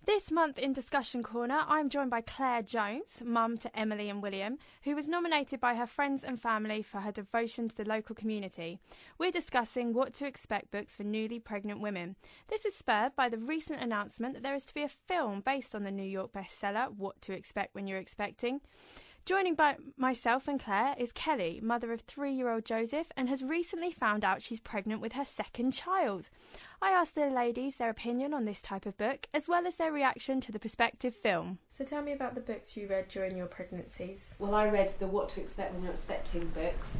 This month in Discussion Corner, I'm joined by Claire Jones, mum to Emily and William, who was nominated by her friends and family for her devotion to the local community. We're discussing what to expect books for newly pregnant women. This is spurred by the recent announcement that there is to be a film based on the New York bestseller, What to Expect When You're Expecting. Joining by myself and Claire is Kelly, mother of 3-year-old Joseph, and has recently found out she's pregnant with her second child. I asked the ladies their opinion on this type of book, as well as their reaction to the prospective film. So tell me about the books you read during your pregnancies. Well, I read the What to Expect When You're Expecting books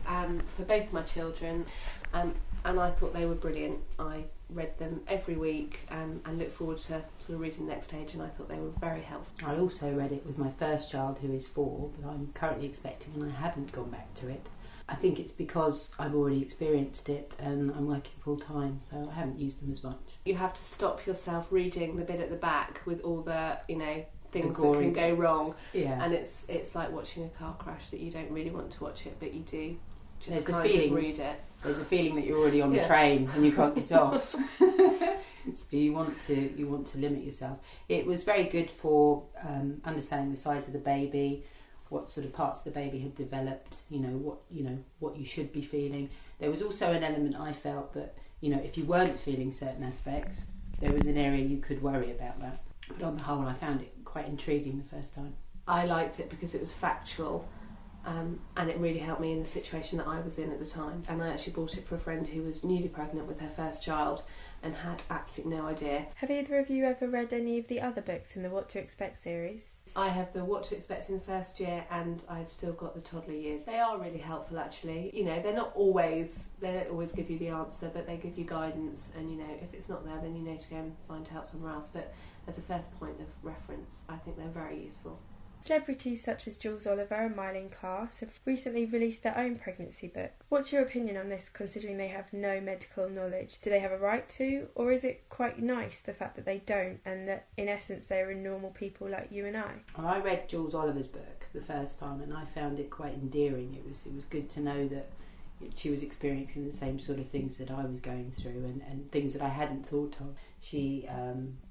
for both my children, and I thought they were brilliant. I read them every week and look forward to sort of reading the next stage, and I thought they were very helpful. I also read it with my first child, who is 4, but I'm currently expecting and I haven't gone back to it. I think it's because I've already experienced it and I'm working full time, so I haven't used them as much. You have to stop yourself reading the bit at the back with all the, things that can go wrong. Yeah. And it's like watching a car crash that you don't really want to watch it, but you do. There's a feeling, read it. There's a feeling that you're already on the train and you can't get off. So you want to limit yourself. It was very good for understanding the size of the baby, what sort of parts of the baby had developed, what you should be feeling. There was also an element I felt that, if you weren't feeling certain aspects, there was an area you could worry about that. But on the whole, I found it quite intriguing the first time. I liked it because it was factual. And it really helped me in the situation that I was in at the time. And I actually bought it for a friend who was newly pregnant with her first child and had absolutely no idea. Have either of you ever read any of the other books in the What to Expect series? I have the What to Expect in the first year, and I've still got the toddler years. They are really helpful, actually. They don't always give you the answer, but they give you guidance, and if it's not there, then you know to go and find help somewhere else. But as a first point of reference, I think they're very useful. Celebrities such as Jules Oliver and Mylene Carse have recently released their own pregnancy book. What's your opinion on this, considering they have no medical knowledge? Do they have a right to, or is it quite nice, the fact that they don't, and that in essence they are normal people like you and I? Well, I read Jules Oliver's book the first time and I found it quite endearing. It was good to know that she was experiencing the same sort of things that I was going through, and things that I hadn't thought of. She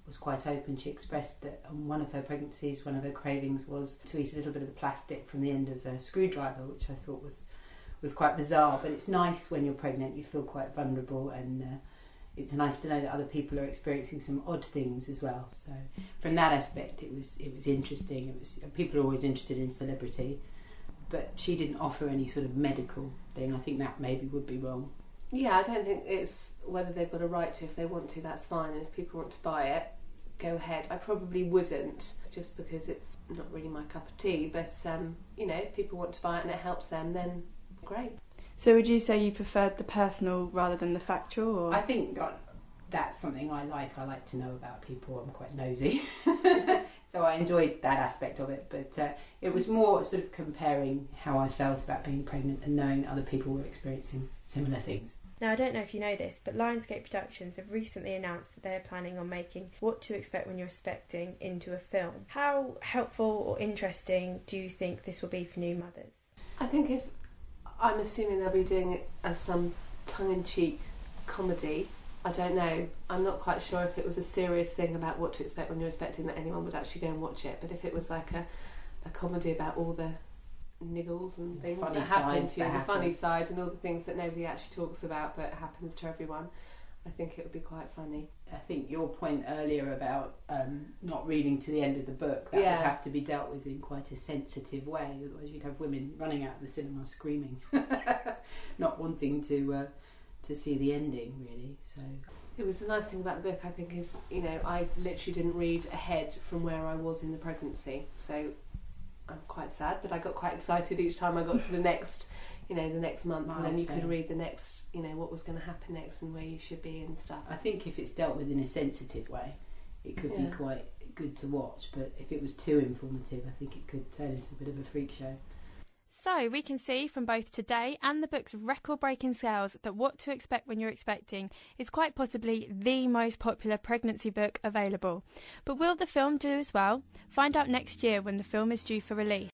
was quite open. She expressed that on one of her pregnancies, one of her cravings was to eat a little bit of the plastic from the end of a screwdriver, which I thought was quite bizarre. But it's nice when you're pregnant, you feel quite vulnerable, and it's nice to know that other people are experiencing some odd things as well. So from that aspect, it was interesting. People are always interested in celebrity, but she didn't offer any sort of medical thing. I think that maybe would be wrong. Yeah, I don't think it's whether they've got a right to. If they want to, that's fine, and if people want to buy it, go ahead. I probably wouldn't, just because it's not really my cup of tea, but if people want to buy it and it helps them, then great. So would you say you preferred the personal rather than the factual? Or? I think that's something I like. I like to know about people. I'm quite nosy. So I enjoyed that aspect of it, but it was more sort of comparing how I felt about being pregnant and knowing other people were experiencing similar things. Now, I don't know if you know this, but Lionsgate Productions have recently announced that they're planning on making What to Expect When You're Expecting into a film. How helpful or interesting do you think this will be for new mothers? I think I'm assuming they'll be doing it as some tongue-in-cheek comedy. I don't know. I'm not quite sure if it was a serious thing about what to expect when you're expecting that anyone would actually go and watch it. But if it was like a comedy about all the niggles and things that happen to you, the funny side and all the things that nobody actually talks about but happens to everyone, I think it would be quite funny. I think your point earlier about not reading to the end of the book, that would have to be dealt with in quite a sensitive way. Otherwise you'd have women running out of the cinema screaming, not wanting to see the ending, really. So it was the nice thing about the book, I think, is I literally didn't read ahead from where I was in the pregnancy, so I'm quite sad, but I got quite excited each time I got to the next the next month, and then you could read the next what was going to happen next and where you should be and stuff. I think if it's dealt with in a sensitive way, it could be quite good to watch, but if it was too informative, I think it could turn into a bit of a freak show. So we can see from both today and the book's record-breaking sales that What to Expect When You're Expecting is quite possibly the most popular pregnancy book available. But will the film do as well? Find out next year when the film is due for release.